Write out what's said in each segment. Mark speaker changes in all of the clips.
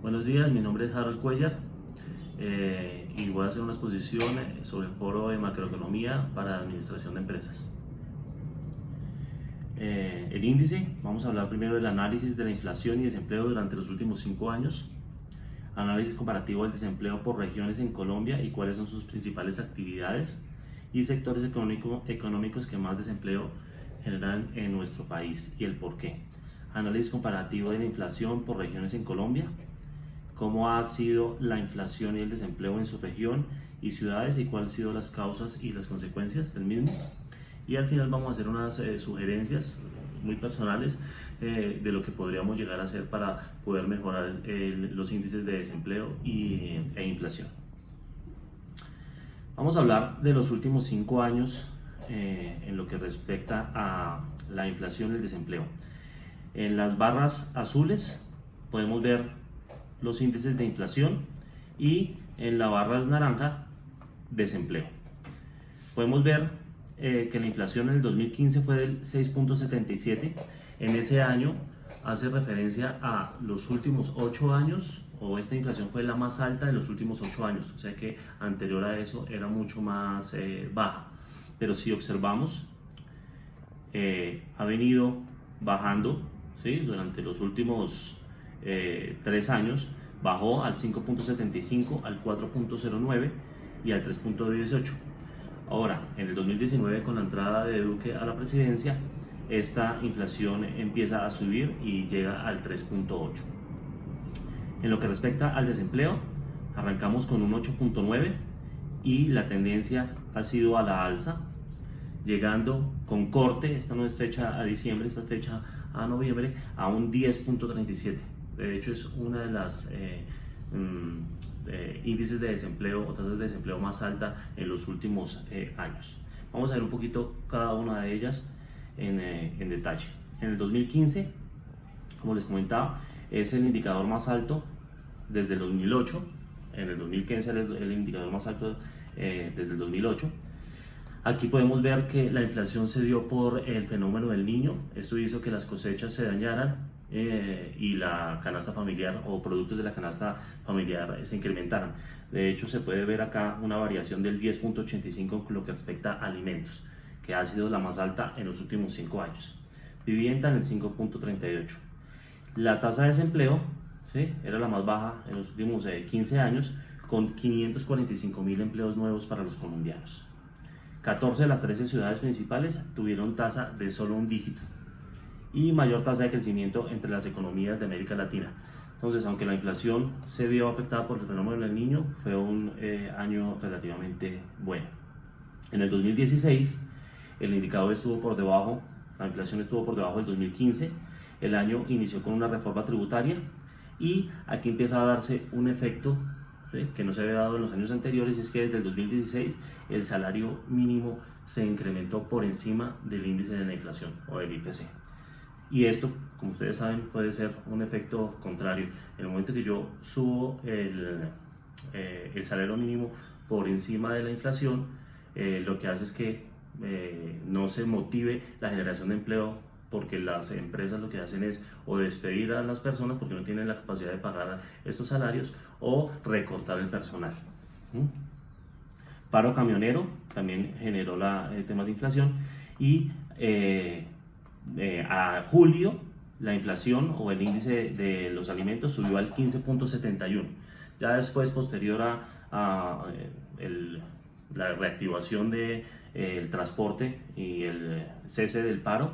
Speaker 1: Buenos días, mi nombre es Harold Cuellar y voy a hacer una exposición sobre el foro de macroeconomía para administración de empresas. El índice, vamos a hablar primero del análisis de la inflación y desempleo durante los últimos 5 años, análisis comparativo del desempleo por regiones en Colombia y cuáles son sus principales actividades y sectores económicos que más desempleo generan en nuestro país y el por qué. Análisis comparativo de la inflación por regiones en Colombia, cómo ha sido la inflación y el desempleo en su región y ciudades y cuáles han sido las causas y las consecuencias del mismo. Y al final vamos a hacer unas sugerencias muy personales de lo que podríamos llegar a hacer para poder mejorar los índices de desempleo e inflación. Vamos a hablar de los últimos 5 años en lo que respecta a la inflación y el desempleo. En las barras azules podemos ver los índices de inflación y en la barra naranja desempleo. Podemos ver que la inflación en el 2015 fue del 6.77. En ese año hace referencia a los últimos 8 años, o esta inflación fue la más alta de los últimos 8 años, o sea que anterior a eso era mucho más baja. Pero si observamos, ha venido bajando, ¿sí? Durante los últimos 3 años, bajó al 5.75, al 4.09 y al 3.18. Ahora, en el 2019, con la entrada de Duque a la presidencia, esta inflación empieza a subir y llega al 3.8. En lo que respecta al desempleo, arrancamos con un 8.9 y la tendencia ha sido a la alza, llegando con corte, esta no es fecha a diciembre, esta es fecha a noviembre, a un 10.37. De hecho, es una de las índices de desempleo o tasas de desempleo más alta en los últimos años. Vamos a ver un poquito cada una de ellas en detalle. En el 2015, como les comentaba, es el indicador más alto desde el 2008. En el 2015 era el indicador más alto desde el 2008. Aquí podemos ver que la inflación se dio por el fenómeno del Niño. Esto hizo que las cosechas se dañaran y la canasta familiar o productos de la canasta familiar se incrementaran. De hecho, se puede ver acá una variación del 10.85 con lo que respecta a alimentos, que ha sido la más alta en los últimos 5 años. Vivienda en el 5.38. La tasa de desempleo, ¿sí?, era la más baja en los últimos 15 años, con 545.000 empleos nuevos para los colombianos. 14 de las 13 ciudades principales tuvieron tasa de solo un dígito y mayor tasa de crecimiento entre las economías de América Latina. Entonces, aunque la inflación se vio afectada por el fenómeno del Niño, fue un año relativamente bueno. En el 2016, el indicador estuvo por debajo, la inflación estuvo por debajo del 2015. El año inició con una reforma tributaria y aquí empieza a darse un efecto, ¿sí?, que no se había dado en los años anteriores, y es que desde el 2016 el salario mínimo se incrementó por encima del índice de la inflación o del IPC. Y esto, como ustedes saben, puede ser un efecto contrario. En el momento que yo subo el salario mínimo por encima de la inflación, lo que hace es que no se motive la generación de empleo, porque las empresas lo que hacen es o despedir a las personas porque no tienen la capacidad de pagar estos salarios, o recortar el personal. Paro camionero también generó temas de inflación, y a julio la inflación o el índice de los alimentos subió al 15.71. Ya después, posterior a la reactivación del transporte y el cese del paro,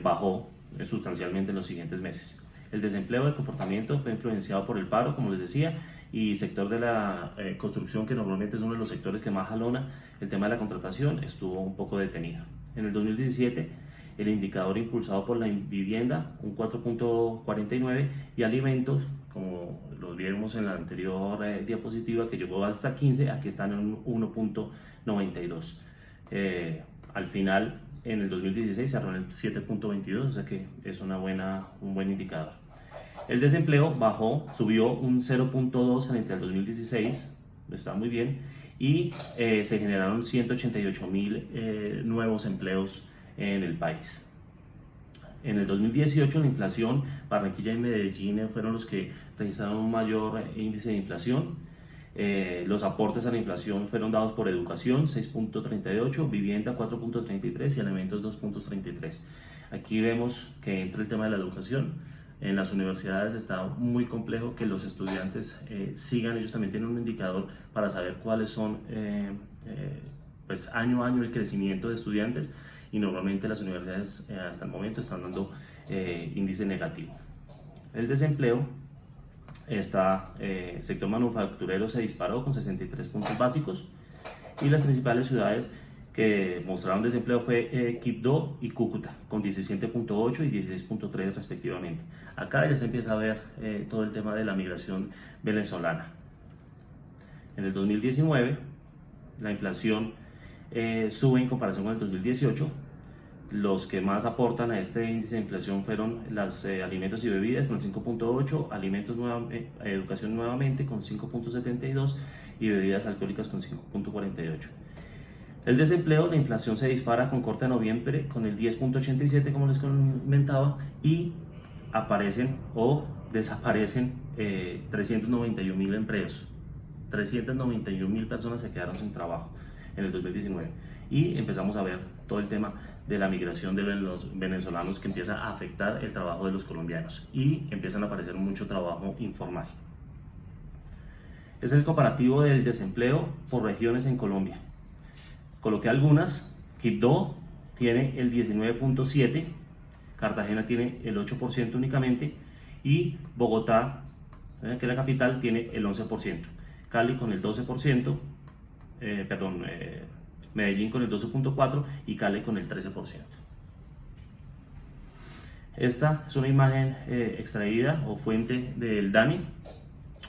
Speaker 1: bajó sustancialmente en los siguientes meses. El desempleo del comportamiento fue influenciado por el paro, como les decía, y sector de la construcción, que normalmente es uno de los sectores que más jalona el tema de la contratación, estuvo un poco detenido. En el 2017, el indicador impulsado por la vivienda, un 4.49, y alimentos, como lo vimos en la anterior diapositiva, que llegó hasta 15, aquí están en 1.92. Al final, en el 2016 cerró en el 7.22, o sea que es un buen indicador. El desempleo subió un 0.2 frente al 2016, está muy bien, y se generaron 188.000 nuevos empleos en el país. En el 2018 la inflación, Barranquilla y Medellín fueron los que registraron un mayor índice de inflación. Los aportes a la inflación fueron dados por educación 6.38, vivienda 4.33 y alimentos 2.33. Aquí vemos que entra el tema de la educación. En las universidades está muy complejo que los estudiantes sigan, ellos también tienen un indicador para saber cuáles son pues año a año el crecimiento de estudiantes, y normalmente las universidades hasta el momento están dando índice negativo. El desempleo, sector manufacturero se disparó con 63 puntos básicos, y las principales ciudades que mostraron desempleo fue Quibdó y Cúcuta, con 17.8 y 16.3 respectivamente. Acá ya se empieza a ver todo el tema de la migración venezolana. En el 2019, la inflación sube en comparación con el 2018. Los que más aportan a este índice de inflación fueron los alimentos y bebidas con 5.8, educación nuevamente con 5.72 y bebidas alcohólicas con 5.48. El desempleo, la inflación se dispara con corte de noviembre con el 10.87, como les comentaba, y aparecen o desaparecen 391.000 empleos. 391.000 personas se quedaron sin trabajo en el 2019, y empezamos a ver todo el tema de la migración de los venezolanos que empieza a afectar el trabajo de los colombianos, y empiezan a aparecer mucho trabajo informal. Es el comparativo del desempleo por regiones en Colombia. Coloqué algunas. Quibdó tiene el 19.7, Cartagena tiene el 8% únicamente, y Bogotá, que es la capital, tiene el 11%, Cali con el 12%, Medellín con el 12.4% y Cali con el 13%. Esta es una imagen extraída o fuente del DANE.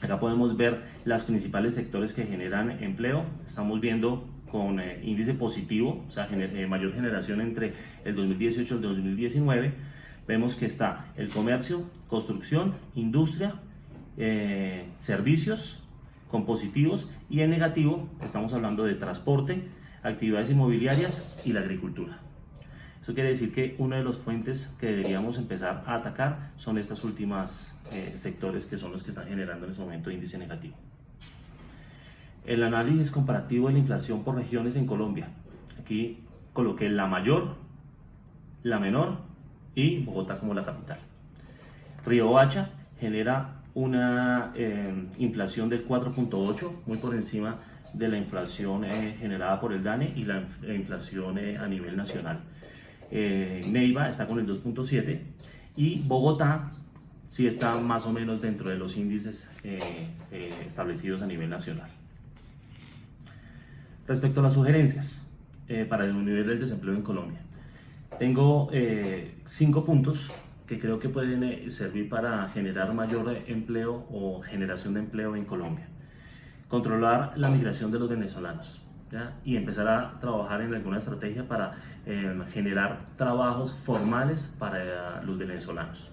Speaker 1: Acá podemos ver los principales sectores que generan empleo. Estamos viendo con índice positivo, o sea, mayor generación entre el 2018 y el 2019. Vemos que está el comercio, construcción, industria, servicios con positivos, y en negativo estamos hablando de transporte, actividades inmobiliarias y la agricultura. Eso quiere decir que una de las fuentes que deberíamos empezar a atacar son estas últimas sectores, que son los que están generando en este momento índice negativo. El análisis comparativo de la inflación por regiones en Colombia. Aquí coloqué la mayor, la menor y Bogotá como la capital. Riohacha genera una inflación del 4.8, muy por encima de la inflación generada por el DANE y la inflación a nivel nacional. Neiva está con el 2.7 y Bogotá sí está más o menos dentro de los índices establecidos a nivel nacional. Respecto a las sugerencias para disminuir el desempleo en Colombia, tengo 5 puntos que creo que pueden servir para generar mayor empleo o generación de empleo en Colombia. Controlar la migración de los venezolanos, ¿ya? Y empezar a trabajar en alguna estrategia para generar trabajos formales para los venezolanos.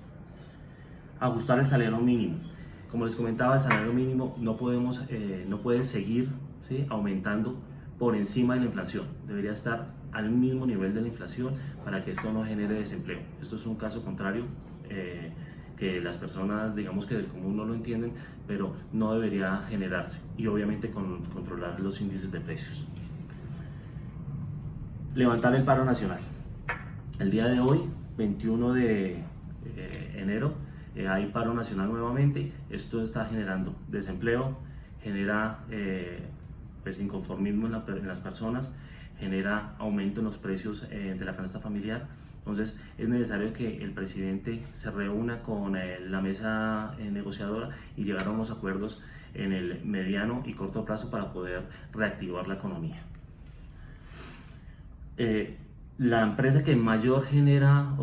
Speaker 1: Ajustar el salario mínimo. Como les comentaba, el salario mínimo no puede seguir, ¿sí?, aumentando por encima de la inflación. Debería estar al mismo nivel de la inflación para que esto no genere desempleo. Esto es un caso contrario que las personas, digamos que del común, no lo entienden, pero no debería generarse, y obviamente controlar los índices de precios. Levantar el paro nacional. El día de hoy, 21 de enero, hay paro nacional nuevamente. Esto está generando desempleo, genera pues inconformismo en las personas, genera aumento en los precios de la canasta familiar. Entonces es necesario que el presidente se reúna con la mesa negociadora y llegar a unos acuerdos en el mediano y corto plazo para poder reactivar la economía. La empresa que mayor genera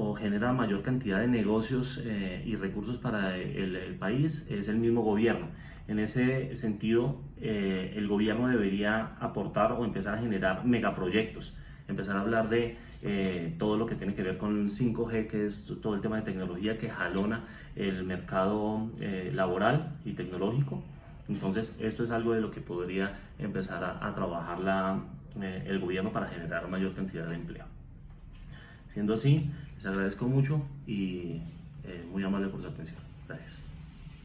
Speaker 1: mayor cantidad de negocios y recursos para el país es el mismo gobierno. En ese sentido, el gobierno debería aportar o empezar a generar megaproyectos, empezar a hablar de todo lo que tiene que ver con 5G, que es todo el tema de tecnología que jalona el mercado laboral y tecnológico. Entonces, esto es algo de lo que podría empezar a trabajar el gobierno para generar mayor cantidad de empleo. Siendo así, les agradezco mucho y muy amable por su atención. Gracias.